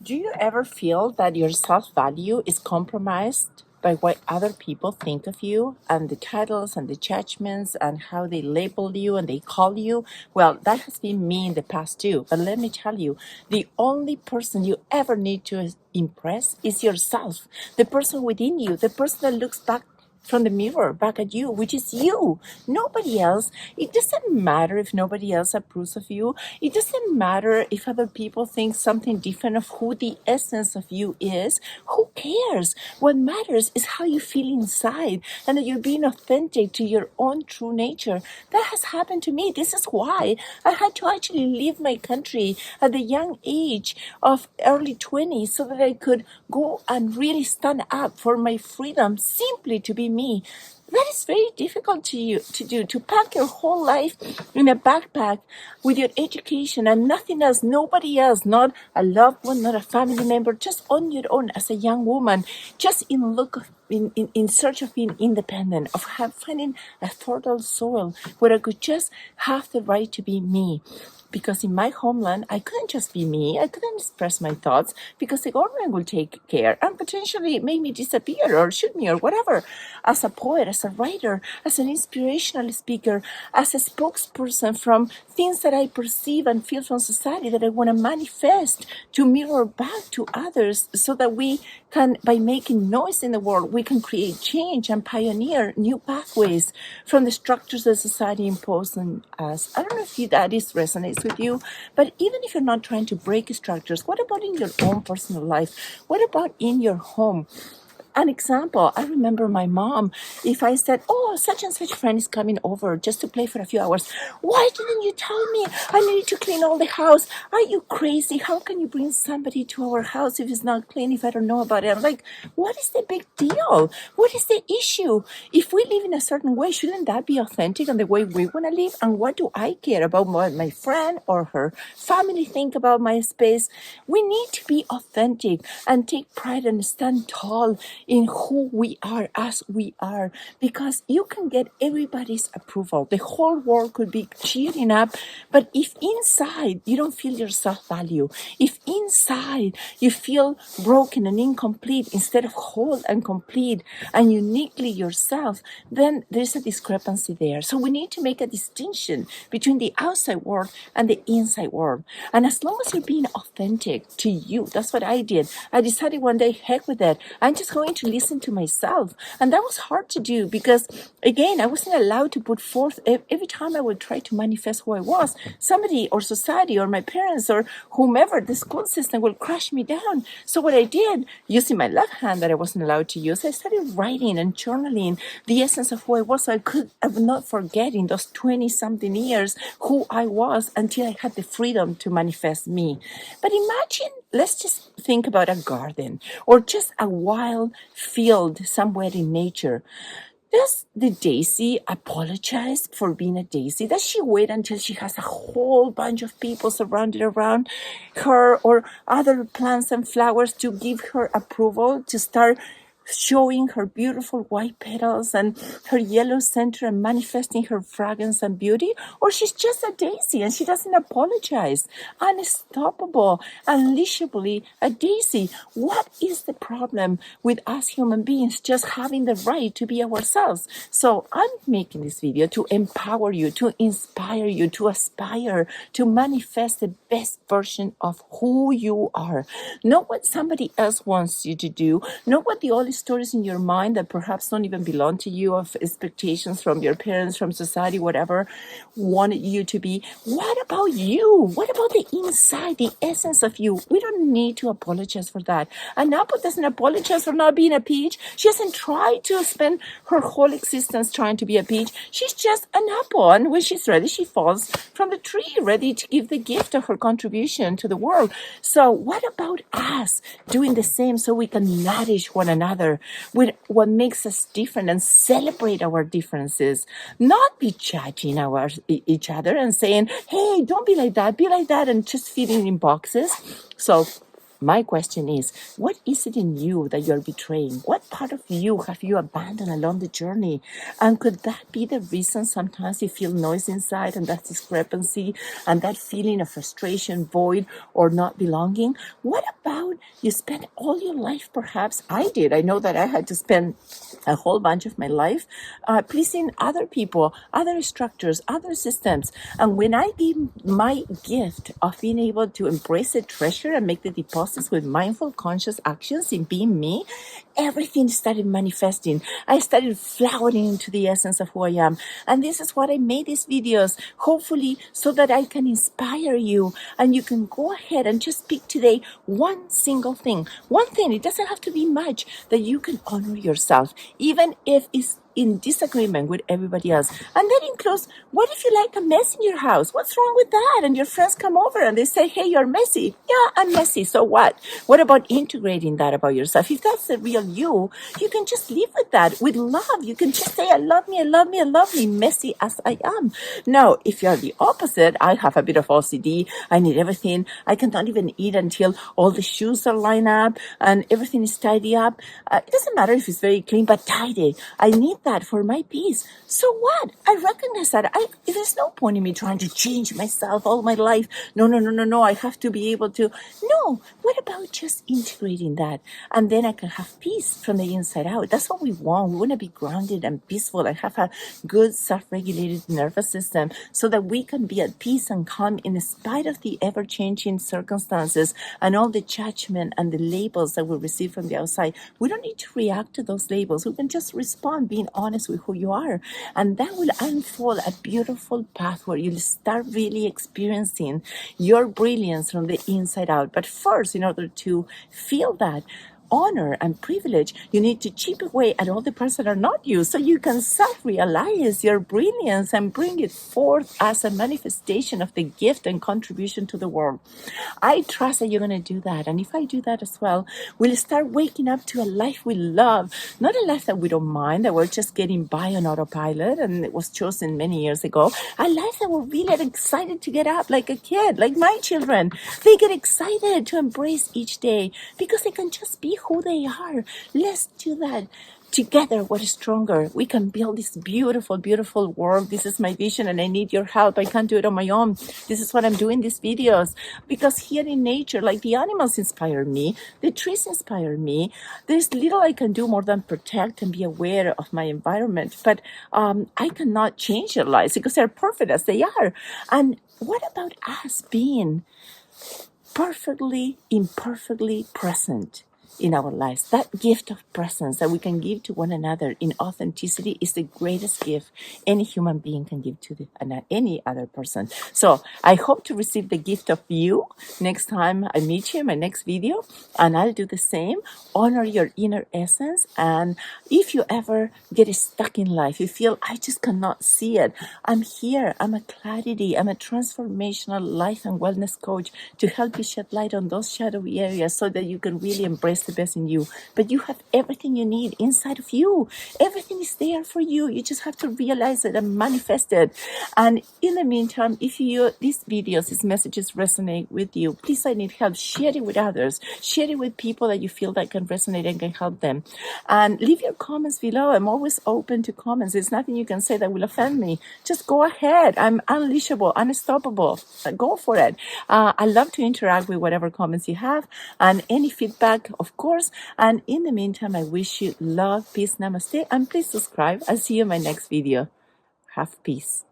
Do you ever feel that your self-value is compromised by what other people think of you and the titles and the judgments and how they label you and they call you? Well, that has been me in the past too. But let me tell you, the only person you ever need to impress is yourself, the person within you, the person that looks back from the mirror back at you, which is you, nobody else. It doesn't matter if nobody else approves of you. It doesn't matter if other people think something different of who the essence of you is. Who cares? What matters is how you feel inside and that you're being authentic to your own true nature. That has happened to me. This is why I had to actually leave my country at the young age of early 20s so that I could go and really stand up for my freedom simply to be me. That is very difficult to do, to pack your whole life in a backpack with your education and nothing else, nobody else, not a loved one, not a family member, just on your own as a young woman, just in search of being independent, of finding a fertile soil where I could just have the right to be me. Because in my homeland, I couldn't just be me. I couldn't express my thoughts because the government will take care and potentially make me disappear or shoot me or whatever. As a poet, as a writer, as an inspirational speaker, as a spokesperson from things that I perceive and feel from society that I want to manifest to mirror back to others so that we can, by making noise in the world, we can create change and pioneer new pathways from the structures that society imposed on us. I don't know if that resonates with you, but even if you're not trying to break structures, what about in your own personal life? What about in your home? An example, I remember my mom, if I said, oh, such and such friend is coming over just to play for a few hours. Why didn't you tell me? I need to clean all the house. Are you crazy? How can you bring somebody to our house if it's not clean, if I don't know about it? I'm like, what is the big deal? What is the issue? If we live in a certain way, shouldn't that be authentic and the way we want to live? And what do I care about what my friend or her family think about my space? We need to be authentic and take pride and stand tall in who we are as we are, because you can get everybody's approval. The whole world could be cheering up, but if inside you don't feel your self-value, if inside you feel broken and incomplete instead of whole and complete and uniquely yourself, then there's a discrepancy there. So we need to make a distinction between the outside world and the inside world. And as long as you're being authentic to you, that's what I did. I decided one day, heck with it, I'm just going to listen to myself. And that was hard to do because, again, I wasn't allowed to put forth. Every time I would try to manifest who I was, somebody or society or my parents or whomever, the school system will crush me down. So what I did, using my left hand that I wasn't allowed to use, I started writing and journaling the essence of who I was, so I would not forget in those 20-something years who I was until I had the freedom to manifest me. But imagine, let's just think about a garden or just a wild field somewhere in nature. Does the daisy apologize for being a daisy? Does she wait until she has a whole bunch of people surrounded around her or other plants and flowers to give her approval, to start showing her beautiful white petals and her yellow center and manifesting her fragrance and beauty? Or she's just a daisy and she doesn't apologize? Unstoppable, unleashably a daisy. What is the problem with us human beings just having the right to be ourselves? So I'm making this video to empower you, to inspire you, to aspire, to manifest the best version of who you are. Not what somebody else wants you to do, not what the only stories in your mind that perhaps don't even belong to you, of expectations from your parents, from society, whatever, wanted you to be. What about you? What about the inside, the essence of you? We don't need to apologize for that. An apple doesn't apologize for not being a peach. She hasn't tried to spend her whole existence trying to be a peach. She's just an apple, and when she's ready, she falls from the tree, ready to give the gift of her contribution to the world. So what about us doing the same so we can nourish one another with what makes us different and celebrate our differences, not be judging each other and saying, hey, don't be like that, be like that, and just feeding in boxes. So my question is, what is it in you that you're betraying? What part of you have you abandoned along the journey? And could that be the reason sometimes you feel noise inside and that discrepancy and that feeling of frustration, void, or not belonging? What about you spend all your life, perhaps I did. I know that I had to spend a whole bunch of my life pleasing other people, other structures, other systems. And when I gave my gift of being able to embrace the treasure and make the deposits with mindful, conscious actions in being me, everything started manifesting. I started flowering into the essence of who I am. And this is what I made these videos, hopefully so that I can inspire you and you can go ahead and just pick today one single thing. One thing, it doesn't have to be much, that you can honor yourself, even if it's in disagreement with everybody else. And that includes, what if you like a mess in your house? What's wrong with that? And your friends come over and they say, hey, you're messy. Yeah, I'm messy. So what? What about integrating that about yourself? If that's the real you, you can just live with that, with love. You can just say, I love me, I love me, I love me, messy as I am. Now, if you're the opposite, I have a bit of OCD. I need everything. I cannot even eat until all the shoes are lined up and everything is tidy up. It doesn't matter if it's very clean, but tidy. I need that for my peace. So what? I recognize that. There's no point in me trying to change myself all my life. No. I have to be able to. No. What about just integrating that? And then I can have peace from the inside out. That's what we want. We want to be grounded and peaceful and have a good self-regulated nervous system so that we can be at peace and calm in spite of the ever-changing circumstances and all the judgment and the labels that we receive from the outside. We don't need to react to those labels. We can just respond, being honest with who you are. And that will unfold a beautiful path where you'll start really experiencing your brilliance from the inside out. But first, in order to feel that honor and privilege, you need to chip away at all the parts that are not you so you can self-realize your brilliance and bring it forth as a manifestation of the gift and contribution to the world. I trust that you're going to do that. And if I do that as well, we'll start waking up to a life we love, not a life that we don't mind, that we're just getting by on autopilot and it was chosen many years ago. A life that we're really excited to get up like a kid, like my children. They get excited to embrace each day because they can just be who they are. Let's do that. Together, we're stronger. We can build this beautiful, beautiful world. This is my vision and I need your help. I can't do it on my own. This is what I'm doing, these videos. Because here in nature, like the animals inspire me, the trees inspire me. There's little I can do more than protect and be aware of my environment. But I cannot change their lives because they're perfect as they are. And what about us being perfectly, imperfectly present in our lives? That gift of presence that we can give to one another in authenticity is the greatest gift any human being can give to any other person. So I hope to receive the gift of you next time I meet you in my next video, and I'll do the same. Honor your inner essence. And if you ever get stuck in life, you feel, I just cannot see it, I'm here. I'm a clarity. I'm a transformational life and wellness coach to help you shed light on those shadowy areas so that you can really embrace the best in you. But you have everything you need inside of you. Everything is there for you. You just have to realize it and manifest it. And in the meantime, if these videos, these messages resonate with you, please, I need help. Share it with others. Share it with people that you feel that can resonate and can help them. And leave your comments below. I'm always open to comments. There's nothing you can say that will offend me. Just go ahead. I'm unleashable, unstoppable. Go for it. I love to interact with whatever comments you have and any feedback, of course. And in the meantime, I wish you love, peace, namaste, and please subscribe. I'll see you in my next video. Have peace.